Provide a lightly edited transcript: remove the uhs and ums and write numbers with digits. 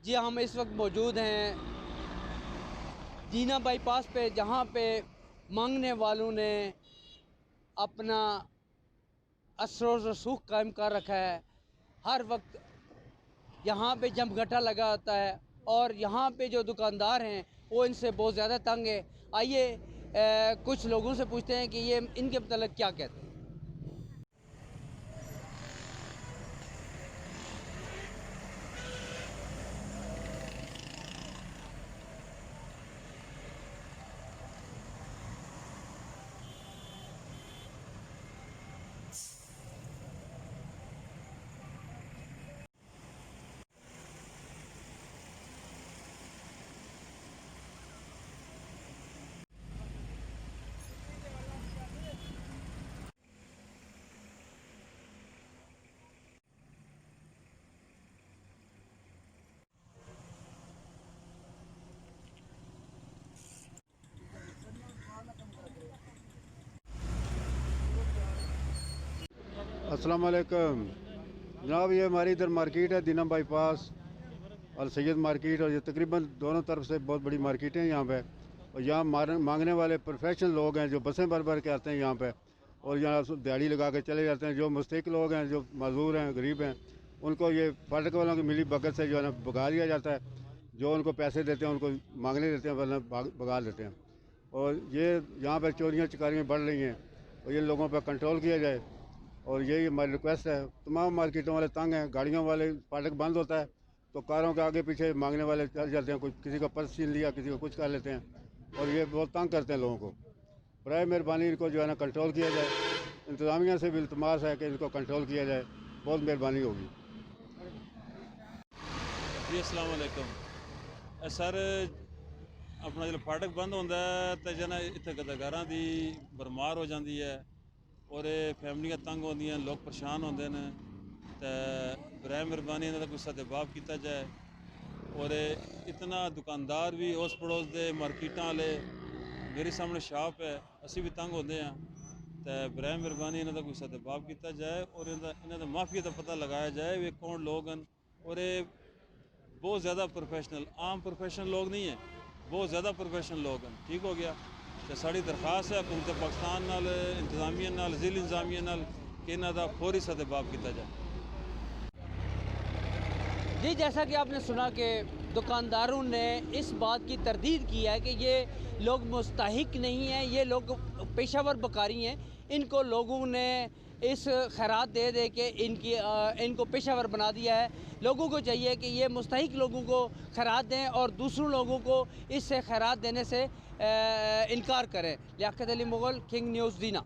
जी हम इस वक्त मौजूद हैं जीना बाईपास पे, जहाँ पे मांगने वालों ने अपना असर रसूख कायम कर रखा है। हर वक्त यहाँ पे जमघटा लगा होता है और यहाँ पे जो दुकानदार हैं वो इनसे बहुत ज़्यादा तंग है। आइए कुछ लोगों से पूछते हैं कि ये इनके मतलब क्या कहते हैं। अस्सलाम वालेकुम जनाब। ये हमारी इधर मार्केट है दीना बाईपास और सैयद मार्केट, और ये तकरीबन दोनों तरफ से बहुत बड़ी मार्केटें हैं यहाँ पे। और यहाँ मांगने वाले प्रोफेशनल लोग हैं जो बसें भर भर के आते हैं यहाँ पे, और यहाँ दिहाड़ी लगा के चले जाते हैं। जो मुस्तहिक लोग हैं, जो मजदूर हैं, गरीब हैं, उनको ये फाटक वालों की मिली भगत से जो है ना भगा दिया जाता है। जो उनको पैसे देते हैं उनको मांगने देते हैं, वरना भगा देते हैं। और ये यहाँ पर चोरियाँ चकारियाँ बढ़ रही हैं और ये लोगों पर कंट्रोल किया जाए। और यही हमारी रिक्वेस्ट है। तमाम मार्केटों वाले तंग हैं, गाड़ियों वाले फाटक बंद होता है तो कारों के आगे पीछे मांगने वाले चल जाते हैं। कोई किसी का पर्स छीन लिया, किसी को कुछ कर लेते हैं और ये बहुत तंग करते हैं लोगों को। बराए मेहरबानी इनको जो है ना कंट्रोल किया जाए। इंतज़ामिया से भी इल्तमास है कि इनको कंट्रोल किया जाए, बहुत मेहरबानी होगी। जी अस्सलाम वालेकुम। सर अपना जो फाटक बंद होंदा है तो जना इत्थे गदागारां दी भरमार हो जाती है और फैमिलियां तंग होंदियां, लोग परेशान होंदे ने। तो बराए मेहरबानी इन्हां दा कोई सद्भाव किया जाए। और इतना दुकानदार भी उस पड़ोस दे मार्केटां वाले, मेरे सामने शॉप है, असी भी तंग होंदे हैं। तो बराए मेहरबानी इन्हां दा कोई सद्भाव किया जाए और इन्हां दा माफिया का पता लगाया जाए वे कौन लोग हैं। और बहुत ज़्यादा प्रोफेशनल, आम प्रोफेशनल लोग नहीं है, बहुत ज़्यादा प्रोफेशनल लोग हैं। ठीक हो गया। तो साड़ी दरखास्त है हुकूमत पाकिस्तान नाल, इंतजामिया नाल, जिला इंतजामिया नाल कि इन्हां दा फौरी सद्भाव किया जाए। जी जैसा कि आपने सुना कि दुकानदारों ने इस बात की तरदीद की है कि ये लोग मुस्तहिक नहीं हैं, ये लोग पेशावर बकारी हैं। इनको लोगों ने इस खैरात दे दे के इनको पेशावर बना दिया है। लोगों को चाहिए कि ये मुस्तहिक लोगों को खैरात दें और दूसरों लोगों को इससे खैरात देने से इनकार करें। लियाकत अली मुगल, किंग न्यूज़, दीना।